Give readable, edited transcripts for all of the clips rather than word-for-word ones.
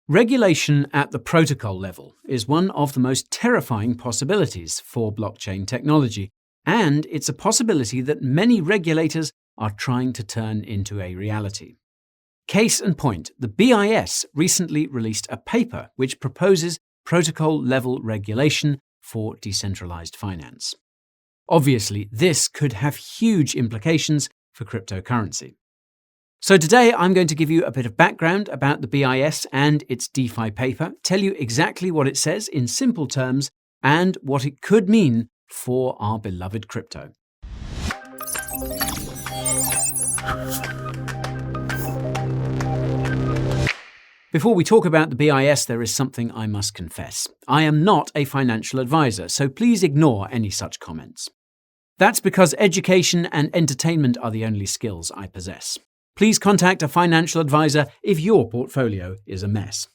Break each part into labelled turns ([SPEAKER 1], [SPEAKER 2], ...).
[SPEAKER 1] Regulation at the protocol level is one of the most terrifying possibilities for blockchain technology, and it's a possibility that many regulators are trying to turn into a reality. Case in point, the BIS recently released a paper which proposes protocol-level regulation for decentralized finance. Obviously, this could have huge implications for cryptocurrency. So today I'm going to give you a bit of background about the BIS and its DeFi paper, tell you exactly what it says in simple terms, and what it could mean for our beloved crypto. Before we talk about the BIS, there is something I must confess. I am not a financial advisor, so please ignore any such comments. That's because education and entertainment are the only skills I possess. Please contact a financial advisor if your portfolio is a mess.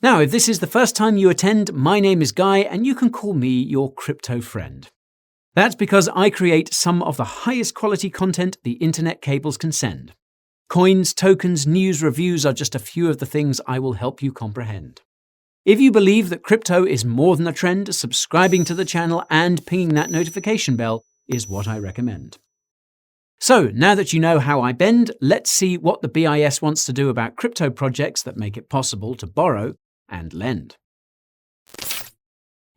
[SPEAKER 1] Now, if this is the first time you attend, my name is Guy and you can call me your crypto friend. That's because I create some of the highest quality content the internet cables can send. Coins, tokens, news, reviews are just a few of the things I will help you comprehend. If you believe that crypto is more than a trend, subscribing to the channel and pinging that notification bell is what I recommend. So, now that you know how I bend, let's see what the BIS wants to do about crypto projects that make it possible to borrow and lend.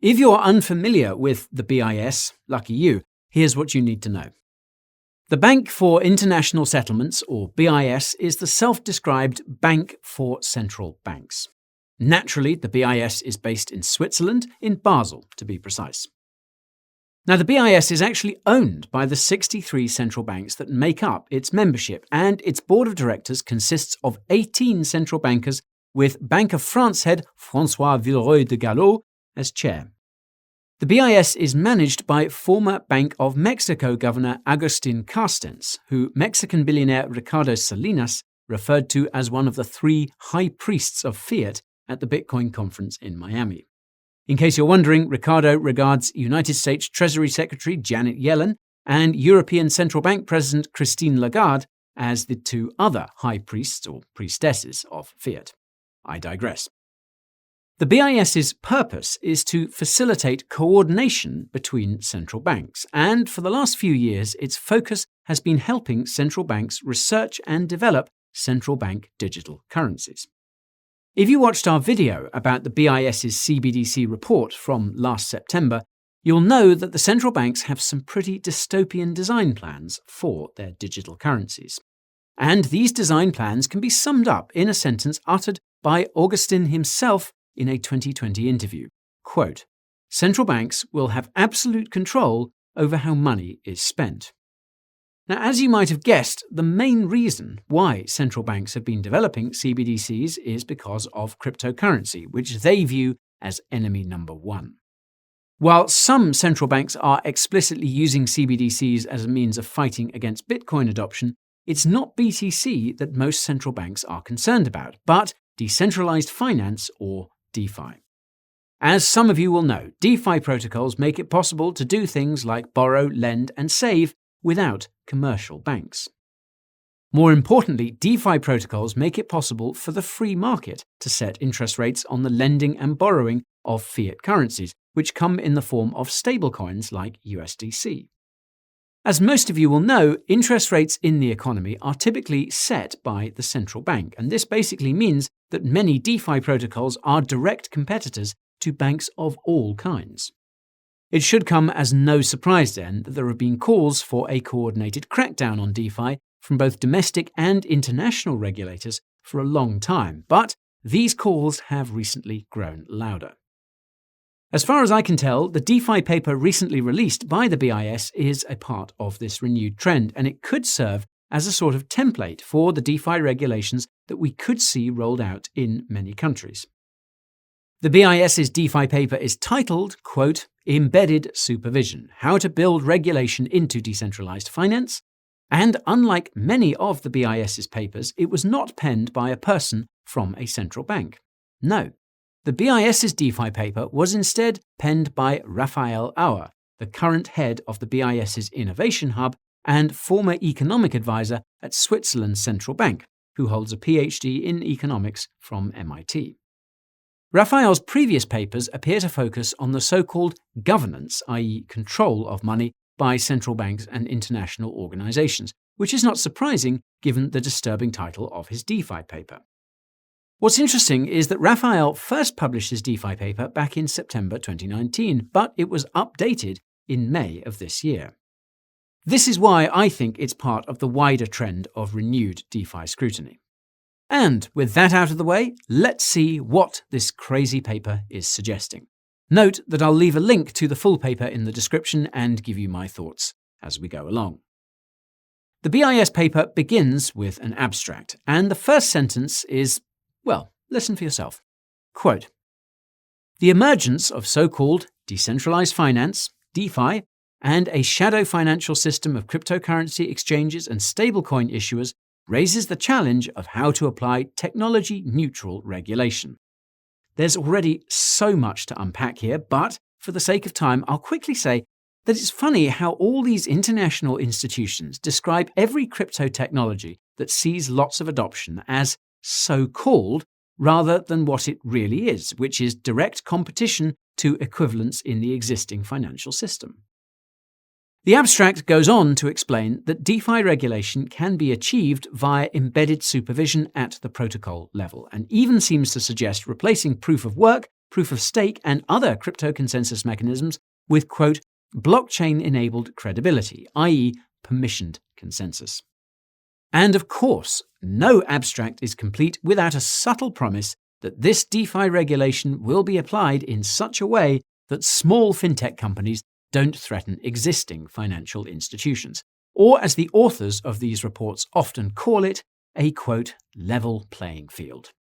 [SPEAKER 1] If you're unfamiliar with the BIS, lucky you, here's what you need to know. The Bank for International Settlements, or BIS, is the self-described bank for central banks. Naturally, the BIS is based in Switzerland, in Basel to be precise. Now, the BIS is actually owned by the 63 central banks that make up its membership, and its board of directors consists of 18 central bankers, with Bank of France head François Villeroy de Galhau as chair. The BIS is managed by former Bank of Mexico Governor Agustin Carstens, who Mexican billionaire Ricardo Salinas referred to as one of the 3 high priests of fiat at the Bitcoin conference in Miami. In case you're wondering, Ricardo regards United States Treasury Secretary Janet Yellen and European Central Bank President Christine Lagarde as the 2 other high priests or priestesses of fiat. I digress. The BIS's purpose is to facilitate coordination between central banks, and for the last few years, its focus has been helping central banks research and develop central bank digital currencies. If you watched our video about the BIS's CBDC report from last September, you'll know that the central banks have some pretty dystopian design plans for their digital currencies. And these design plans can be summed up in a sentence uttered by Augustin himself in a 2020 interview. Quote, "Central banks will have absolute control over how money is spent." Now, as you might have guessed, the main reason why central banks have been developing CBDCs is because of cryptocurrency, which they view as enemy number 1. While some central banks are explicitly using CBDCs as a means of fighting against Bitcoin adoption, it's not BTC that most central banks are concerned about, but decentralized finance, or DeFi. As some of you will know, DeFi protocols make it possible to do things like borrow, lend, and save without commercial banks. More importantly, DeFi protocols make it possible for the free market to set interest rates on the lending and borrowing of fiat currencies, which come in the form of stablecoins like USDC. As most of you will know, interest rates in the economy are typically set by the central bank, and this basically means that many DeFi protocols are direct competitors to banks of all kinds. It should come as no surprise then that there have been calls for a coordinated crackdown on DeFi from both domestic and international regulators for a long time, but these calls have recently grown louder. As far as I can tell, the DeFi paper recently released by the BIS is a part of this renewed trend, and it could serve as a sort of template for the DeFi regulations that we could see rolled out in many countries. The BIS's DeFi paper is titled, quote, "Embedded Supervision: How to Build Regulation into Decentralized Finance," and unlike many of the BIS's papers, it was not penned by a person from a central bank. No, the BIS's DeFi paper was instead penned by Raphael Auer, the current head of the BIS's Innovation Hub and former economic advisor at Switzerland's central bank, who holds a PhD in economics from MIT. Raphael's previous papers appear to focus on the so-called governance, i.e. control of money, by central banks and international organizations, which is not surprising given the disturbing title of his DeFi paper. What's interesting is that Raphael first published his DeFi paper back in September 2019, but it was updated in May of this year. This is why I think it's part of the wider trend of renewed DeFi scrutiny. And with that out of the way, let's see what this crazy paper is suggesting. Note that I'll leave a link to the full paper in the description and give you my thoughts as we go along. The BIS paper begins with an abstract, and the first sentence is, well, listen for yourself. Quote, "The emergence of so-called decentralized finance, DeFi, and a shadow financial system of cryptocurrency exchanges and stablecoin issuers raises the challenge of how to apply technology-neutral regulation." There's already so much to unpack here, but for the sake of time, I'll quickly say that it's funny how all these international institutions describe every crypto technology that sees lots of adoption as so-called rather than what it really is, which is direct competition to equivalents in the existing financial system. The abstract goes on to explain that DeFi regulation can be achieved via embedded supervision at the protocol level, and even seems to suggest replacing proof of work, proof of stake, and other crypto consensus mechanisms with, quote, blockchain-enabled credibility, i.e. permissioned consensus. And of course, no abstract is complete without a subtle promise that this DeFi regulation will be applied in such a way that small fintech companies don't threaten existing financial institutions, or as the authors of these reports often call it, a, quote, level playing field.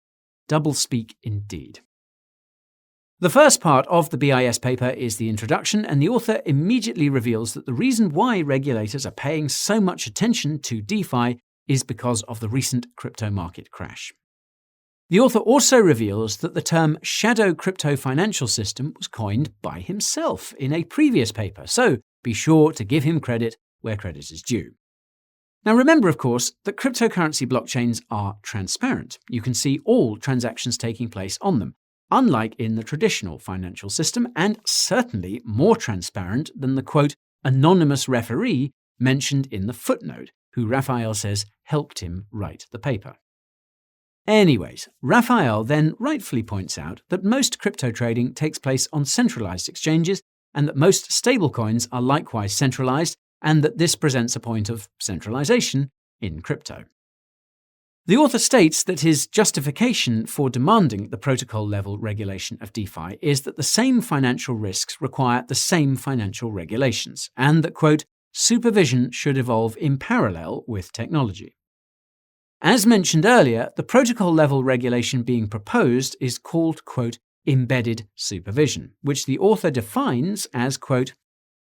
[SPEAKER 1] Doublespeak indeed. The first part of the BIS paper is the introduction, and the author immediately reveals that the reason why regulators are paying so much attention to DeFi is because of the recent crypto market crash. The author also reveals that the term shadow crypto financial system was coined by himself in a previous paper, so be sure to give him credit where credit is due. Now remember, of course, that cryptocurrency blockchains are transparent. You can see all transactions taking place on them, unlike in the traditional financial system, and certainly more transparent than the, quote, anonymous referee mentioned in the footnote, who Raphael says helped him write the paper. Anyways, Raphael then rightfully points out that most crypto trading takes place on centralized exchanges and that most stablecoins are likewise centralized, and that this presents a point of centralization in crypto. The author states that his justification for demanding the protocol-level regulation of DeFi is that the same financial risks require the same financial regulations, and that, quote, supervision should evolve in parallel with technology. As mentioned earlier, the protocol-level regulation being proposed is called, quote, embedded supervision, which the author defines as, quote,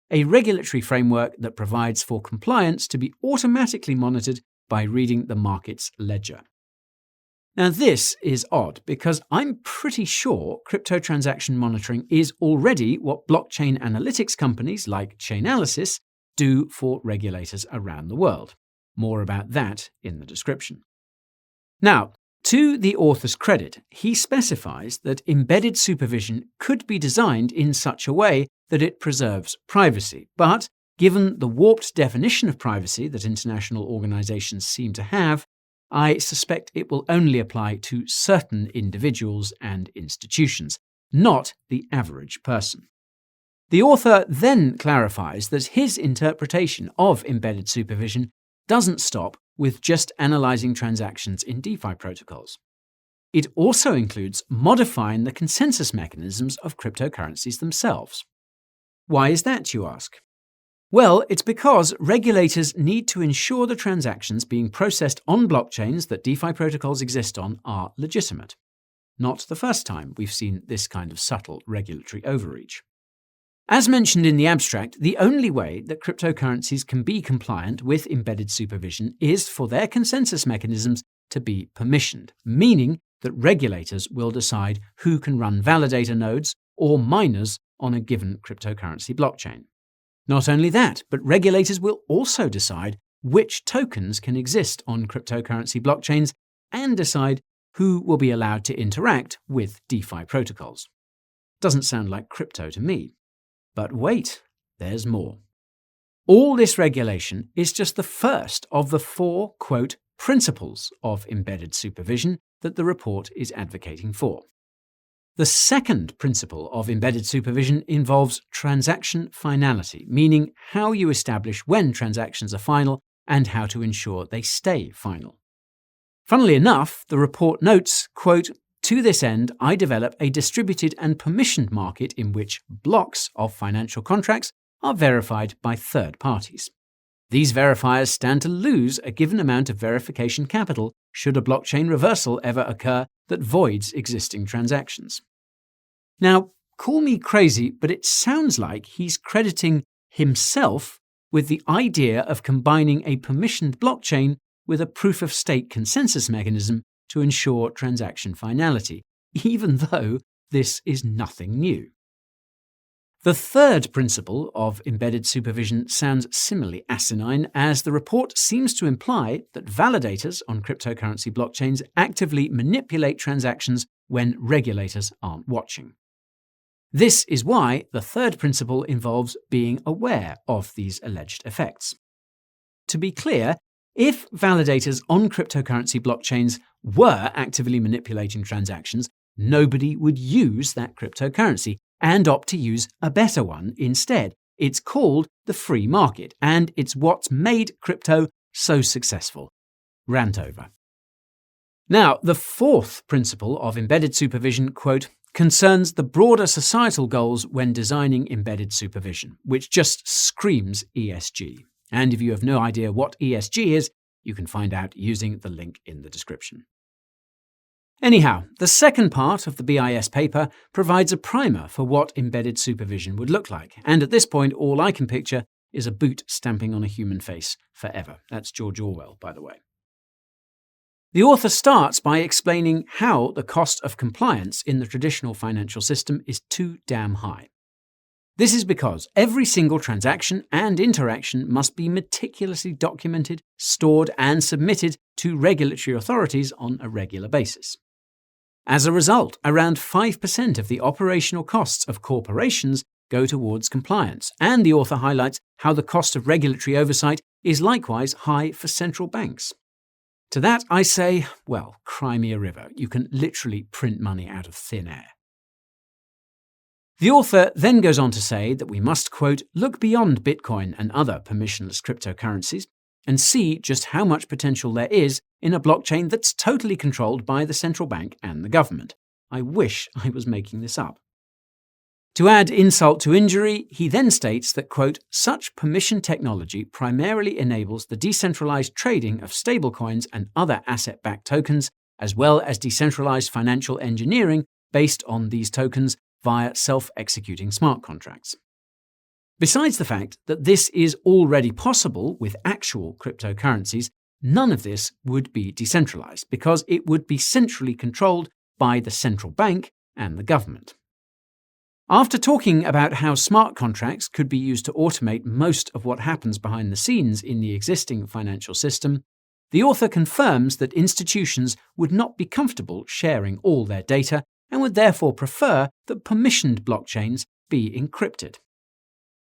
[SPEAKER 1] a regulatory framework that provides for compliance to be automatically monitored by reading the market's ledger. Now this is odd because I'm pretty sure crypto transaction monitoring is already what blockchain analytics companies like Chainalysis do for regulators around the world. More about that in the description. Now, to the author's credit, he specifies that embedded supervision could be designed in such a way that it preserves privacy, but given the warped definition of privacy that international organizations seem to have, I suspect it will only apply to certain individuals and institutions, not the average person. The author then clarifies that his interpretation of embedded supervision doesn't stop with just analyzing transactions in DeFi protocols. It also includes modifying the consensus mechanisms of cryptocurrencies themselves. Why is that, you ask? Well, it's because regulators need to ensure the transactions being processed on blockchains that DeFi protocols exist on are legitimate. Not the first time we've seen this kind of subtle regulatory overreach. As mentioned in the abstract, the only way that cryptocurrencies can be compliant with embedded supervision is for their consensus mechanisms to be permissioned, meaning that regulators will decide who can run validator nodes or miners on a given cryptocurrency blockchain. Not only that, but regulators will also decide which tokens can exist on cryptocurrency blockchains and decide who will be allowed to interact with DeFi protocols. Doesn't sound like crypto to me. But wait, there's more. All this regulation is just the first of the 4, quote, principles of embedded supervision that the report is advocating for. The second principle of embedded supervision involves transaction finality, meaning how you establish when transactions are final and how to ensure they stay final. Funnily enough, the report notes, quote, to this end, I develop a distributed and permissioned market in which blocks of financial contracts are verified by third parties. These verifiers stand to lose a given amount of verification capital should a blockchain reversal ever occur that voids existing transactions. Now, call me crazy, but it sounds like he's crediting himself with the idea of combining a permissioned blockchain with a proof-of-stake consensus mechanism to ensure transaction finality, even though this is nothing new. The third principle of embedded supervision sounds similarly asinine, as the report seems to imply that validators on cryptocurrency blockchains actively manipulate transactions when regulators aren't watching. This is why the third principle involves being aware of these alleged effects. To be clear, if validators on cryptocurrency blockchains were actively manipulating transactions, nobody would use that cryptocurrency and opt to use a better one instead. It's called the free market, and it's what's made crypto so successful. Rant over. Now, the fourth principle of embedded supervision, quote, concerns the broader societal goals when designing embedded supervision, which just screams ESG. And if you have no idea what ESG is, you can find out using the link in the description. Anyhow, the second part of the BIS paper provides a primer for what embedded supervision would look like, and at this point all I can picture is a boot stamping on a human face forever. That's George Orwell, by the way. The author starts by explaining how the cost of compliance in the traditional financial system is too damn high. This is because every single transaction and interaction must be meticulously documented, stored, and submitted to regulatory authorities on a regular basis. As a result, around 5% of the operational costs of corporations go towards compliance, and the author highlights how the cost of regulatory oversight is likewise high for central banks. To that I say, well, cry me a river. You can literally print money out of thin air. The author then goes on to say that we must, quote, look beyond Bitcoin and other permissionless cryptocurrencies and see just how much potential there is in a blockchain that's totally controlled by the central bank and the government. I wish I was making this up. To add insult to injury, he then states that, quote, such permission technology primarily enables the decentralized trading of stablecoins and other asset-backed tokens, as well as decentralized financial engineering based on these tokens via self-executing smart contracts. Besides the fact that this is already possible with actual cryptocurrencies, none of this would be decentralized because it would be centrally controlled by the central bank and the government. After talking about how smart contracts could be used to automate most of what happens behind the scenes in the existing financial system, the author confirms that institutions would not be comfortable sharing all their data and would therefore prefer that permissioned blockchains be encrypted.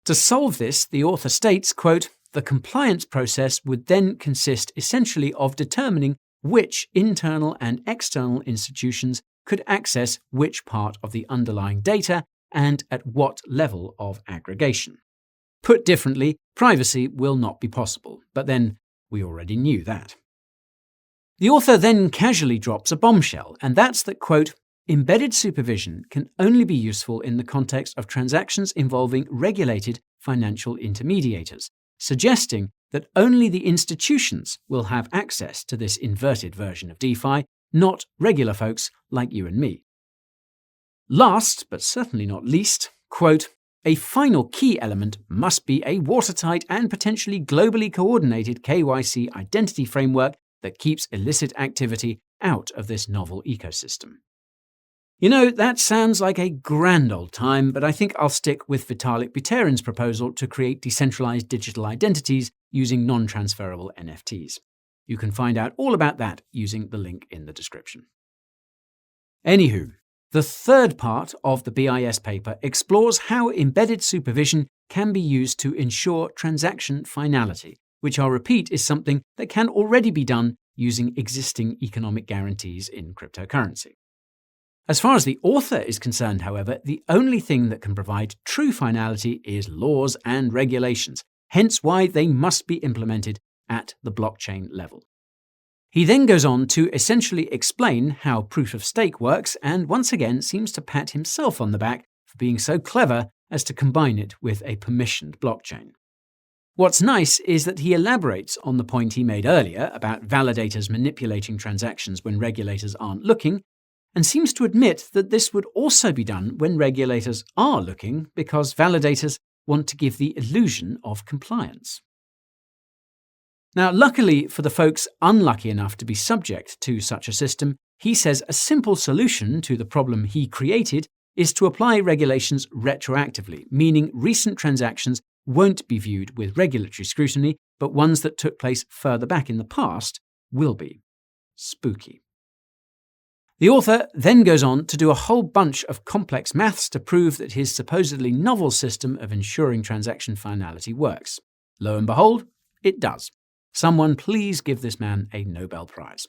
[SPEAKER 1] To solve this, the author states, quote, the compliance process would then consist essentially of determining which internal and external institutions could access which part of the underlying data and at what level of aggregation. Put differently, privacy will not be possible, but then we already knew that. The author then casually drops a bombshell, and that's that, quote, embedded supervision can only be useful in the context of transactions involving regulated financial intermediators, suggesting that only the institutions will have access to this inverted version of DeFi, not regular folks like you and me. Last, but certainly not least, quote, a final key element must be a watertight and potentially globally coordinated KYC identity framework that keeps illicit activity out of this novel ecosystem. You know, that sounds like a grand old time, but I think I'll stick with Vitalik Buterin's proposal to create decentralized digital identities using non-transferable NFTs. You can find out all about that using the link in the description. Anywho, the third part of the BIS paper explores how embedded supervision can be used to ensure transaction finality, which I'll repeat is something that can already be done using existing economic guarantees in cryptocurrency. As far as the author is concerned, however, the only thing that can provide true finality is laws and regulations, hence why they must be implemented at the blockchain level. He then goes on to essentially explain how proof of stake works and once again seems to pat himself on the back for being so clever as to combine it with a permissioned blockchain. What's nice is that he elaborates on the point he made earlier about validators manipulating transactions when regulators aren't looking, and seems to admit that this would also be done when regulators are looking because validators want to give the illusion of compliance. Now, luckily for the folks unlucky enough to be subject to such a system, he says a simple solution to the problem he created is to apply regulations retroactively, meaning recent transactions won't be viewed with regulatory scrutiny, but ones that took place further back in the past will be. Spooky. The author then goes on to do a whole bunch of complex maths to prove that his supposedly novel system of ensuring transaction finality works. Lo and behold, it does. Someone please give this man a Nobel Prize.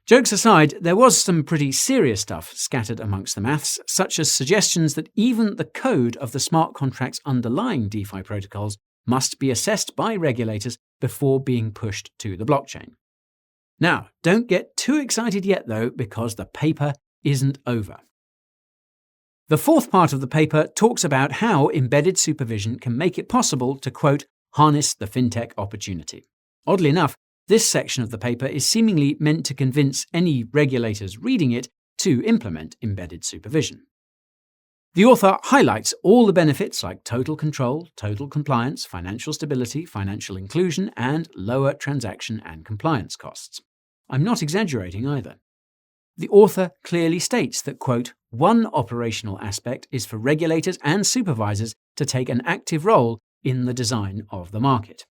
[SPEAKER 1] Jokes aside, there was some pretty serious stuff scattered amongst the maths, such as suggestions that even the code of the smart contracts underlying DeFi protocols must be assessed by regulators before being pushed to the blockchain. Now, don't get too excited yet though, because the paper isn't over. The fourth part of the paper talks about how embedded supervision can make it possible to, quote, harness the fintech opportunity. Oddly enough, this section of the paper is seemingly meant to convince any regulators reading it to implement embedded supervision. The author highlights all the benefits like total control, total compliance, financial stability, financial inclusion, and lower transaction and compliance costs. I'm not exaggerating either. The author clearly states that, quote, one operational aspect is for regulators and supervisors to take an active role in the design of the market.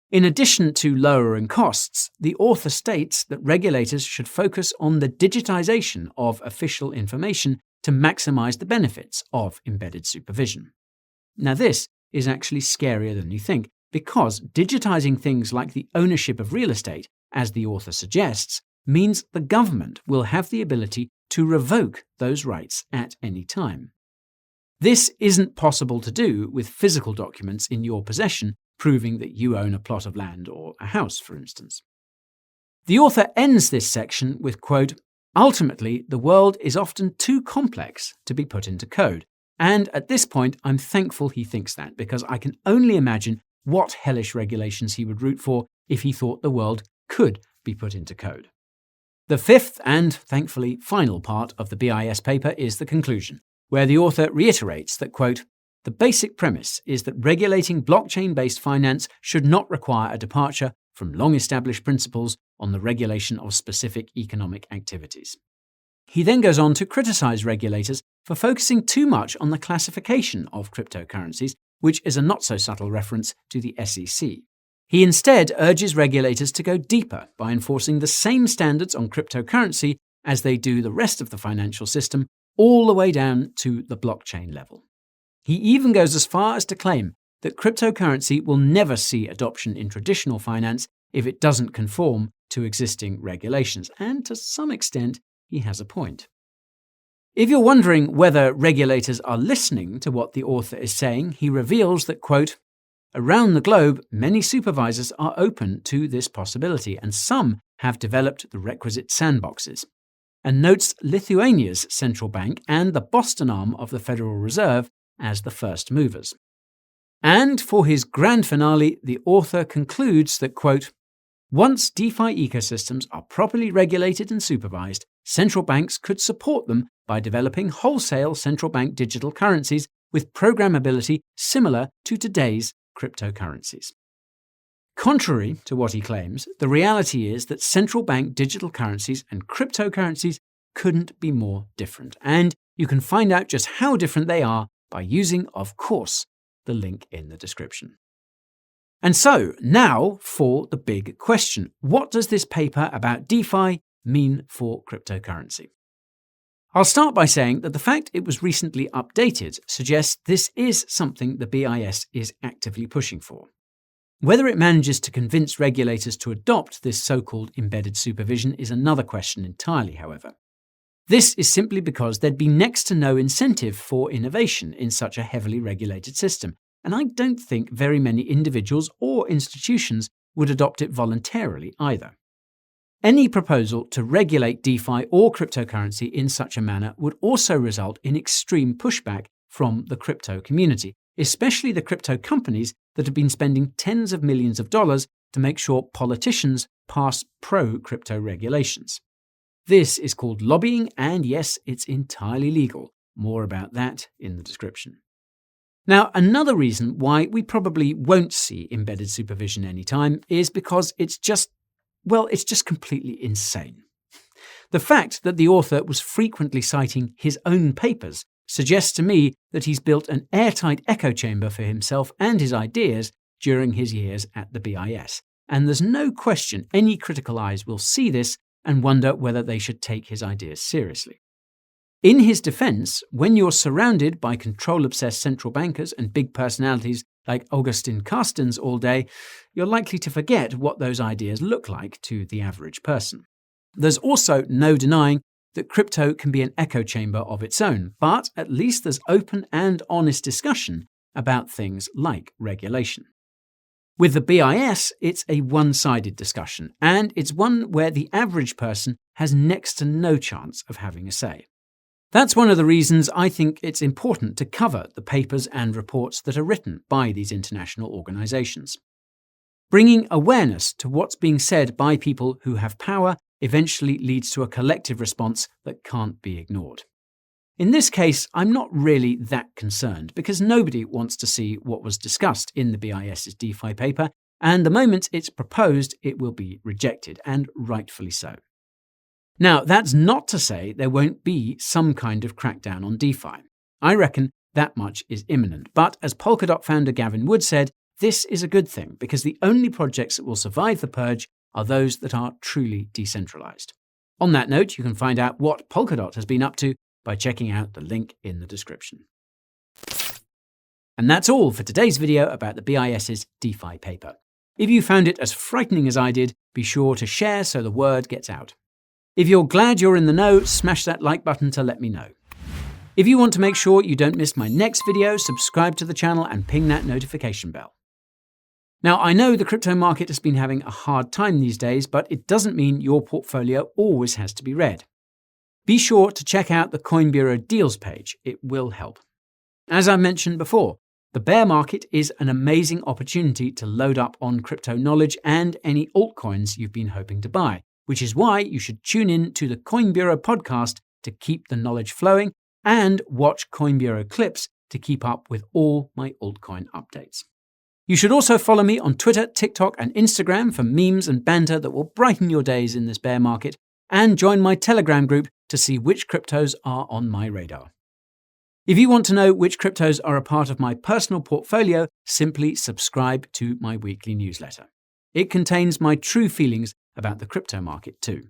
[SPEAKER 1] In addition to lowering costs, the author states that regulators should focus on the digitization of official information to maximize the benefits of embedded supervision. Now, this is actually scarier than you think, because digitizing things like the ownership of real estate, as the author suggests, means the government will have the ability to revoke those rights at any time. This isn't possible to do with physical documents in your possession proving that you own a plot of land or a house, for instance. The author ends this section with, quote, ultimately, the world is often too complex to be put into code. And at this point, I'm thankful he thinks that, because I can only imagine what hellish regulations he would root for if he thought the world could be put into code. The fifth and, thankfully, final part of the BIS paper is the conclusion, where the author reiterates that, quote, the basic premise is that regulating blockchain-based finance should not require a departure from long-established principles on the regulation of specific economic activities. He then goes on to criticize regulators for focusing too much on the classification of cryptocurrencies, which is a not-so-subtle reference to the SEC. He instead urges regulators to go deeper by enforcing the same standards on cryptocurrency as they do the rest of the financial system, all the way down to the blockchain level. He even goes as far as to claim that cryptocurrency will never see adoption in traditional finance if it doesn't conform to existing regulations, and to some extent, he has a point. If you're wondering whether regulators are listening to what the author is saying, he reveals that, quote, around the globe, many supervisors are open to this possibility, and some have developed the requisite sandboxes, and notes Lithuania's central bank and the Boston arm of the Federal Reserve as the first movers. And for his grand finale, the author concludes that, quote, once DeFi ecosystems are properly regulated and supervised, central banks could support them by developing wholesale central bank digital currencies with programmability similar to today's cryptocurrencies. Contrary to what he claims, the reality is that central bank digital currencies and cryptocurrencies couldn't be more different, and you can find out just how different they are by using, of course, the link in the description. And so, now for the big question. What does this paper about DeFi mean for cryptocurrency? I'll start by saying that the fact it was recently updated suggests this is something the BIS is actively pushing for. Whether it manages to convince regulators to adopt this so-called embedded supervision is another question entirely, however. This is simply because there'd be next to no incentive for innovation in such a heavily regulated system, and I don't think very many individuals or institutions would adopt it voluntarily either. Any proposal to regulate DeFi or cryptocurrency in such a manner would also result in extreme pushback from the crypto community, especially the crypto companies that have been spending tens of millions of dollars to make sure politicians pass pro-crypto regulations. This is called lobbying, and yes, it's entirely legal. More about that in the description. Now, another reason why we probably won't see embedded supervision anytime is because it's just completely insane. The fact that the author was frequently citing his own papers suggests to me that he's built an airtight echo chamber for himself and his ideas during his years at the BIS. And there's no question any critical eyes will see this and wonder whether they should take his ideas seriously. In his defense, when you're surrounded by control-obsessed central bankers and big personalities like Augustin Carstens all day, you're likely to forget what those ideas look like to the average person. There's also no denying that crypto can be an echo chamber of its own, but at least there's open and honest discussion about things like regulation. With the BIS, it's a one-sided discussion, and it's one where the average person has next to no chance of having a say. That's one of the reasons I think it's important to cover the papers and reports that are written by these international organizations. Bringing awareness to what's being said by people who have power eventually leads to a collective response that can't be ignored. In this case, I'm not really that concerned because nobody wants to see what was discussed in the BIS's DeFi paper, and the moment it's proposed, it will be rejected, and rightfully so. Now, that's not to say there won't be some kind of crackdown on DeFi. I reckon that much is imminent, but as Polkadot founder Gavin Wood said, this is a good thing because the only projects that will survive the purge are those that are truly decentralized. On that note, you can find out what Polkadot has been up to by checking out the link in the description. And that's all for today's video about the BIS's DeFi paper. If you found it as frightening as I did, be sure to share so the word gets out. If you're glad you're in the know, smash that like button to let me know. If you want to make sure you don't miss my next video, subscribe to the channel and ping that notification bell. Now, I know the crypto market has been having a hard time these days, but it doesn't mean your portfolio always has to be red. Be sure to check out the Coin Bureau deals page. It will help. As I mentioned before, the bear market is an amazing opportunity to load up on crypto knowledge and any altcoins you've been hoping to buy, which is why you should tune in to the Coin Bureau podcast to keep the knowledge flowing and watch Coin Bureau clips to keep up with all my altcoin updates. You should also follow me on Twitter, TikTok, and Instagram for memes and banter that will brighten your days in this bear market, and join my Telegram group to see which cryptos are on my radar. If you want to know which cryptos are a part of my personal portfolio, simply subscribe to my weekly newsletter. It contains my true feelings about the crypto market too.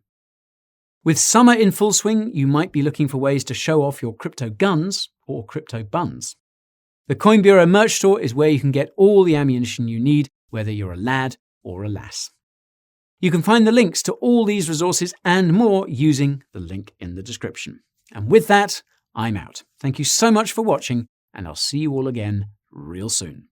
[SPEAKER 1] With summer in full swing, you might be looking for ways to show off your crypto guns or crypto buns. The Coin Bureau merch store is where you can get all the ammunition you need, whether you're a lad or a lass. You can find the links to all these resources and more using the link in the description. And with that, I'm out. Thank you so much for watching, and I'll see you all again real soon.